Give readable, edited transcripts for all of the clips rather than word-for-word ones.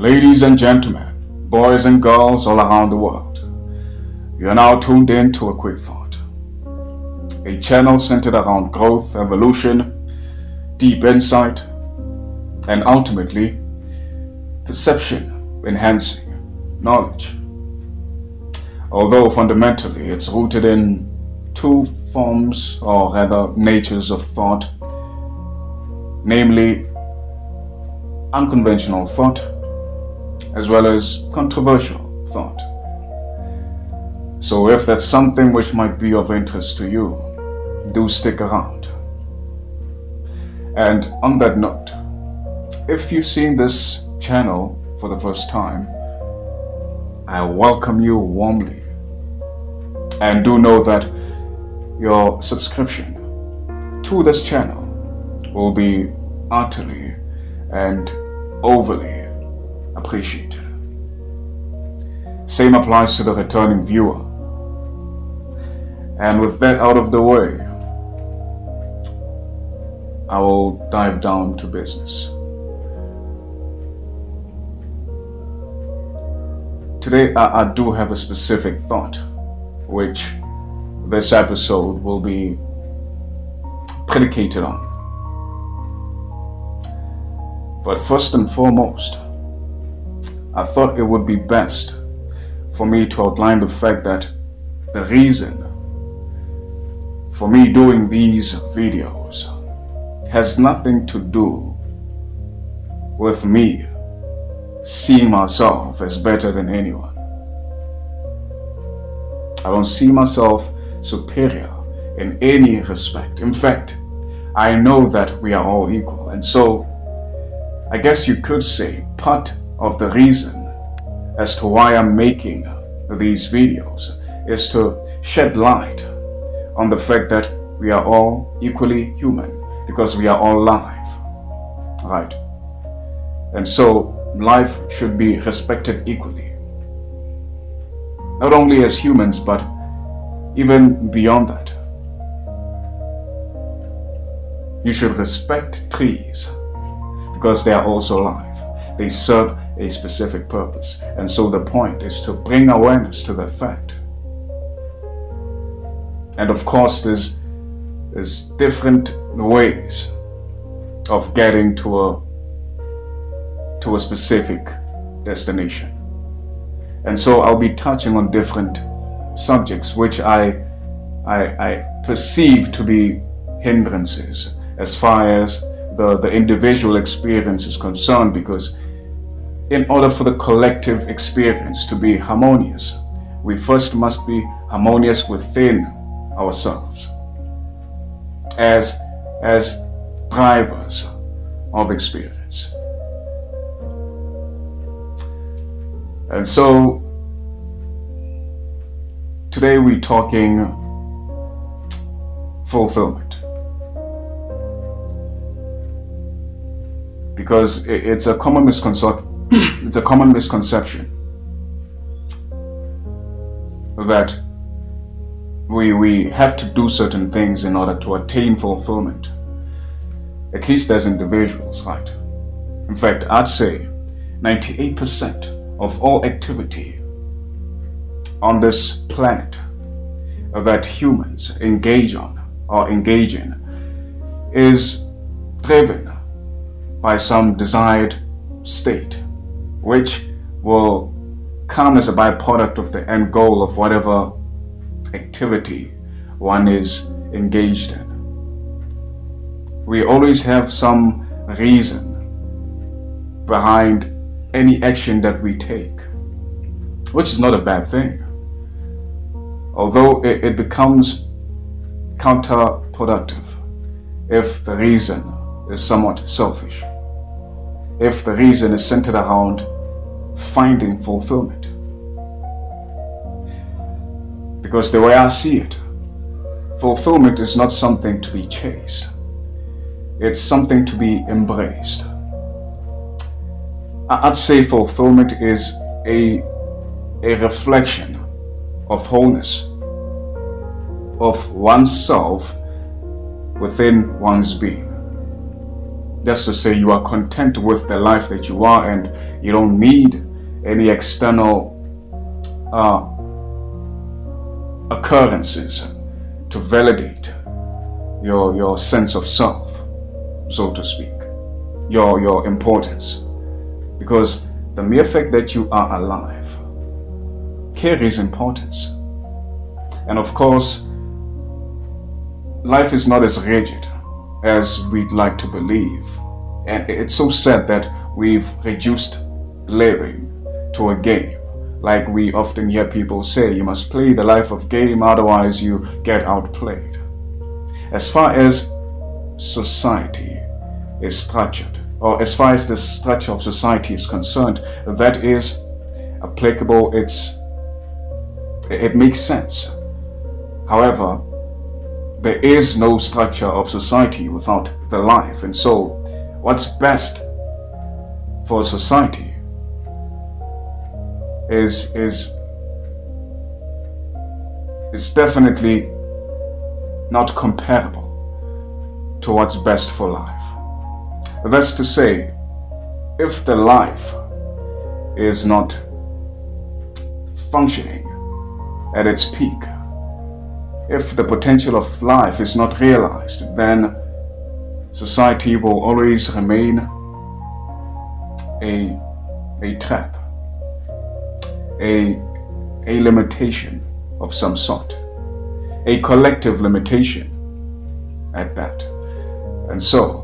Ladies and gentlemen, boys and girls all around the world, you are now tuned in to AQuickThought, a channel centered around growth, evolution, deep insight, and ultimately, perception enhancing knowledge. Although fundamentally it's rooted in two forms, or rather natures of thought, namely unconventional thought as well as controversial thought. So if that's something which might be of interest to you, do stick around. And on that note, if you've seen this channel for the first time, I welcome you warmly. And do know that your subscription to this channel will be utterly and overly appreciated. Same applies to the returning viewer. And with that out of the way, I will dive down to business. Today I do have a specific thought which this episode will be predicated on. But first and foremost, I thought it would be best for me to outline the fact that the reason for me doing these videos has nothing to do with me seeing myself as better than anyone. I don't see myself superior in any respect. In fact, I know that we are all equal. And so, I guess you could say part of the reason as to why I'm making these videos is to shed light on the fact that we are all equally human because we are all live, right? And so life should be respected equally, not only as humans but even beyond that. You should respect trees because they are also alive. They serve a specific purpose. And so the point is to bring awareness to that fact. And of course, there's different ways of getting to a specific destination. And so I'll be touching on different subjects which I perceive to be hindrances as far as the individual experience is concerned, because in order for the collective experience to be harmonious, we first must be harmonious within ourselves as drivers of experience. And so today we're talking fulfillment, because it's a common misconception. It's a common misconception that we have to do certain things in order to attain fulfillment, at least as individuals, right? In fact, I'd say 98% of all activity on this planet that humans engage in is driven by some desired state, which will come as a byproduct of the end goal of whatever activity one is engaged in. We always have some reason behind any action that we take, which is not a bad thing, although it becomes counterproductive if the reason is somewhat selfish, if the reason is centered around finding fulfillment. Because the way I see it, fulfillment is not something to be chased. It's something to be embraced. I'd say fulfillment is a reflection of wholeness, of oneself within one's being. Just to say you are content with the life that you are and you don't need any external occurrences to validate your sense of self, so to speak, your importance. Because the mere fact that you are alive carries importance. And of course, life is not as rigid as we'd like to believe. And it's so sad that we've reduced living to a game. Like we often hear people say, you must play the life of game, otherwise you get outplayed. As far as society is structured, or as far as the structure of society is concerned, that is applicable, it makes sense. However, there is no structure of society without the life, and so what's best for society is definitely not comparable to what's best for life. That's to say, if the life is not functioning at its peak, if the potential of life is not realized, then society will always remain a trap, a limitation of some sort, a collective limitation at that. And so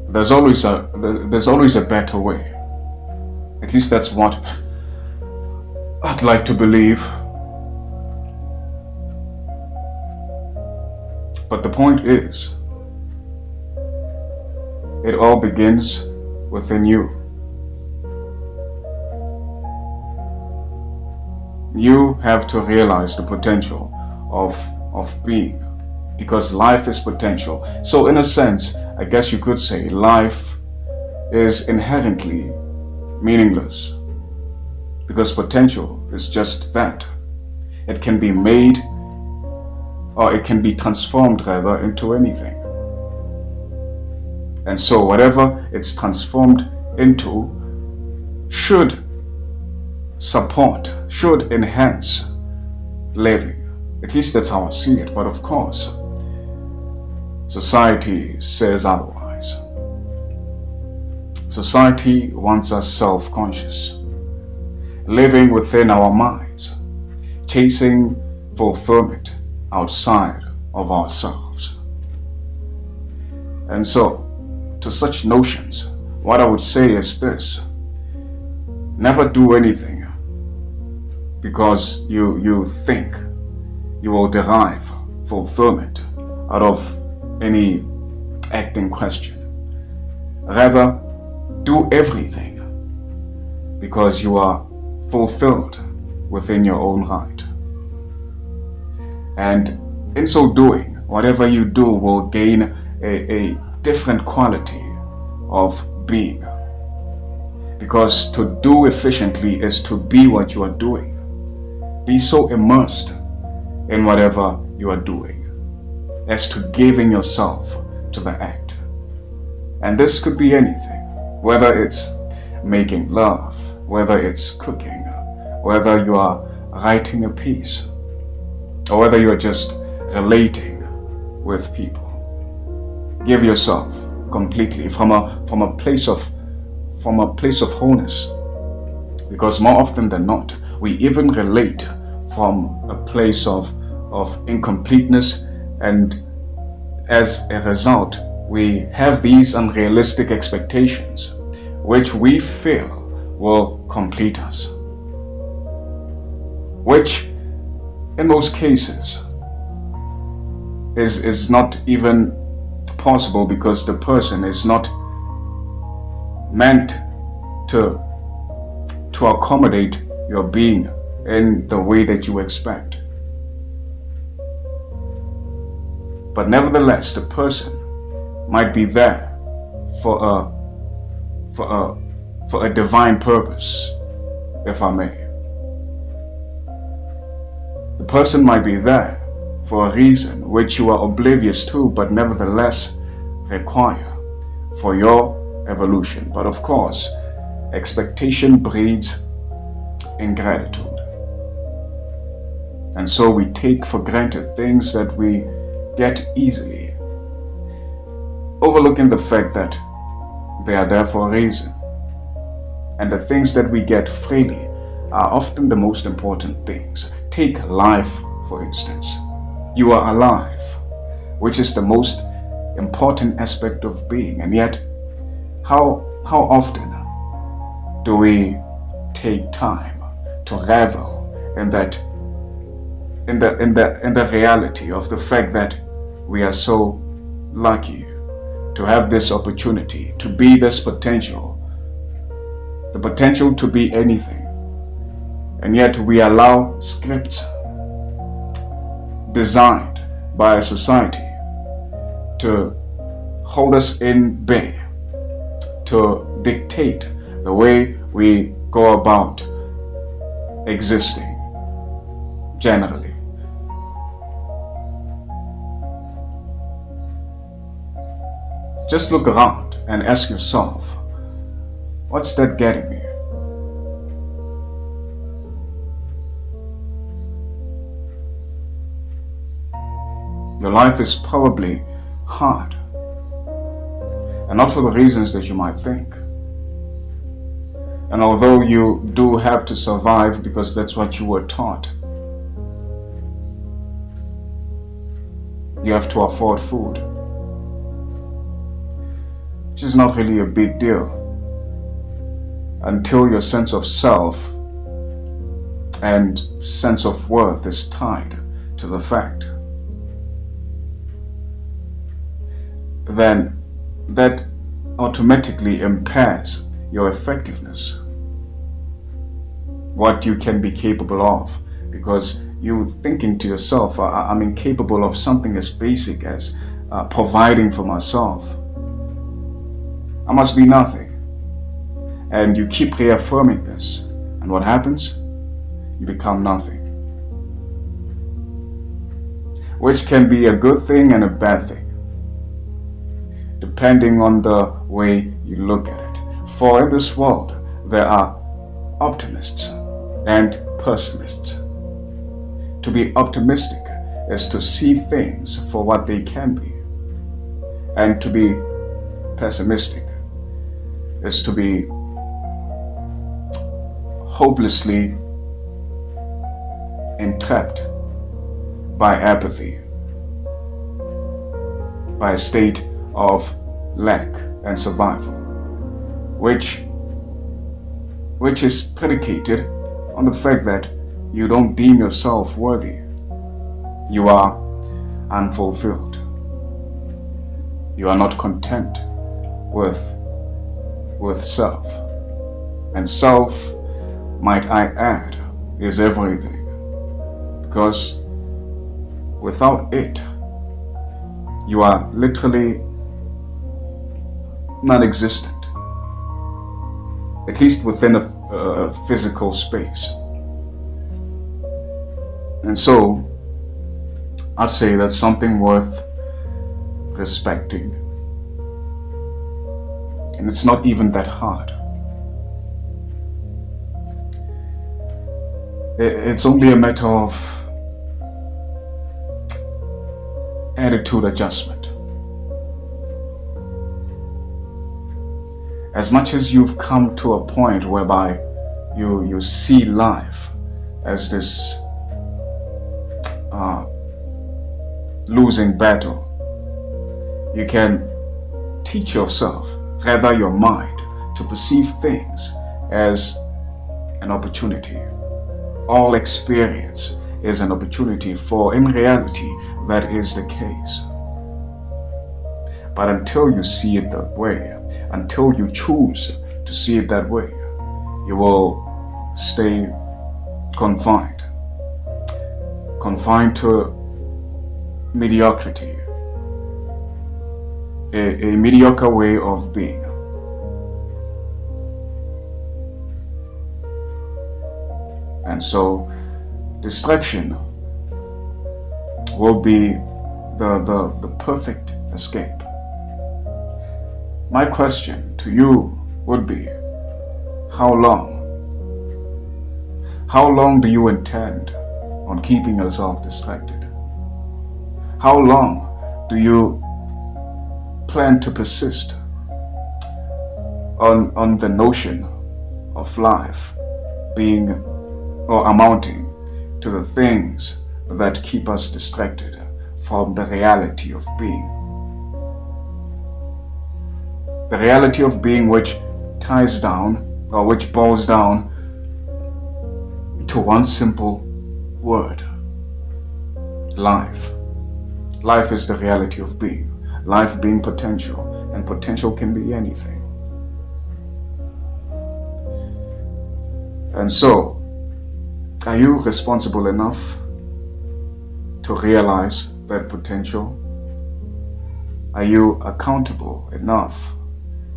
there's always a better way. At least that's what I'd like to believe. But the point is, it all begins within you. You have to realize the potential of being, because life is potential. So in a sense, I guess you could say life is inherently meaningless, because potential is just that. It can be made, or it can be transformed rather, into anything. And so whatever it's transformed into should support, should enhance living. At least that's how I see it. But of course, society says otherwise. Society wants us self-conscious, living within our minds, chasing fulfillment outside of ourselves. And so, to such notions, what I would say is this: never do anything because you think you will derive fulfillment out of any act in question. Rather, do everything because you are fulfilled within your own right. And in so doing, whatever you do will gain a different quality of being. Because to do efficiently is to be what you are doing. Be so immersed in whatever you are doing as to giving yourself to the act. And this could be anything, whether it's making love, whether it's cooking, whether you are writing a piece, or whether you are just relating with people. Give yourself completely from a place of wholeness, because more often than not, we even relate from a place of incompleteness, and as a result, we have these unrealistic expectations, which we feel will complete us, which in most cases is not even possible, because the person is not meant to accommodate your being in the way that you expect. But nevertheless, the person might be there for a divine purpose, if I may. The person might be there for a reason which you are oblivious to, but nevertheless require. for your evolution. But of course, expectation breeds ingratitude. And so we take for granted things that we get easily, overlooking the fact that they are there for a reason. And the things that we get freely are often the most important things. Take life, for instance. You are alive, which is the most important aspect of being. And yet, how often do we take time to revel in that, in the reality of the fact that we are so lucky to have this opportunity, to be this potential, the potential to be anything. And yet we allow scripts designed by a society to hold us in bay, to dictate the way we go about existing generally. Just look around and ask yourself, what's that getting me? Your life is probably hard, and not for the reasons that you might think. And although you do have to survive because that's what you were taught, you have to afford food, which is not really a big deal until your sense of self and sense of worth is tied to the fact. Then that automatically impairs your effectiveness, what you can be capable of, because you're thinking to yourself, I'm incapable of something as basic as providing for myself. I must be nothing. And you keep reaffirming this, and what happens? You become nothing, which can be a good thing and a bad thing, depending on the way you look at it. For in this world, there are optimists and pessimists. To be optimistic is to see things for what they can be, and to be pessimistic is to be hopelessly entrapped by apathy, by a state of lack and survival, which is predicated on the fact that you don't deem yourself worthy. You are unfulfilled. You are not content with self. And self, might I add, is everything. Because without it, you are literally non-existent, at least within a physical space. And so, I'd say that's something worth respecting. And it's not even that hard. It's only a matter of attitude adjustment. As much as you've come to a point whereby you see life as this losing battle, you can teach yourself, rather your mind, to perceive things as an opportunity. All experience is an opportunity, for in reality that is the case. But until you see it that way, until you choose to see it that way, you will stay confined to mediocrity, a mediocre way of being. And so distraction will be the perfect escape. My question to you would be, how long? How long do you intend on keeping yourself distracted? How long do you plan to persist on the notion of life being or amounting to the things that keep us distracted from the reality of being? The reality of being, which ties down or which boils down to one simple word: life. Life is the reality of being. Life being potential, and potential can be anything. And so, are you responsible enough to realize that potential? Are you accountable enough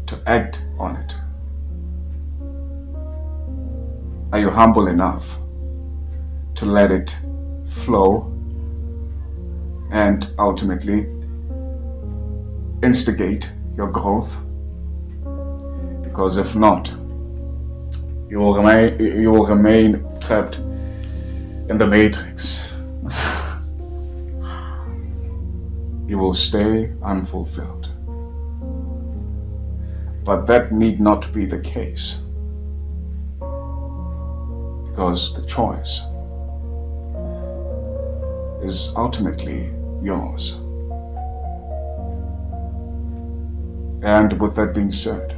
to act on it? Are you humble enough to let it flow and ultimately instigate your growth? Because if not, you will remain trapped in the matrix. You will stay unfulfilled. But that need not be the case, because the choice is ultimately yours. And with that being said,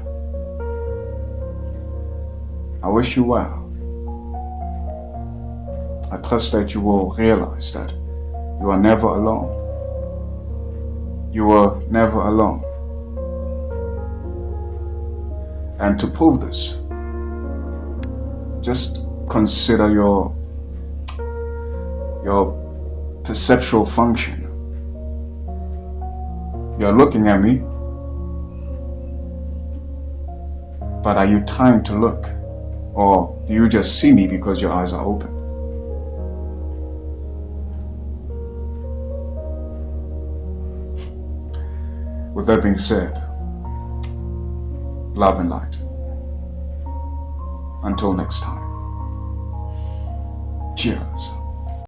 I wish you well. I trust that you will realize that you are never alone. You are never alone. And to prove this, just consider your perceptual function. You're looking at me, but are you trying to look? Or do you just see me because your eyes are open? With that being said, love and light. Until next time. Cheers.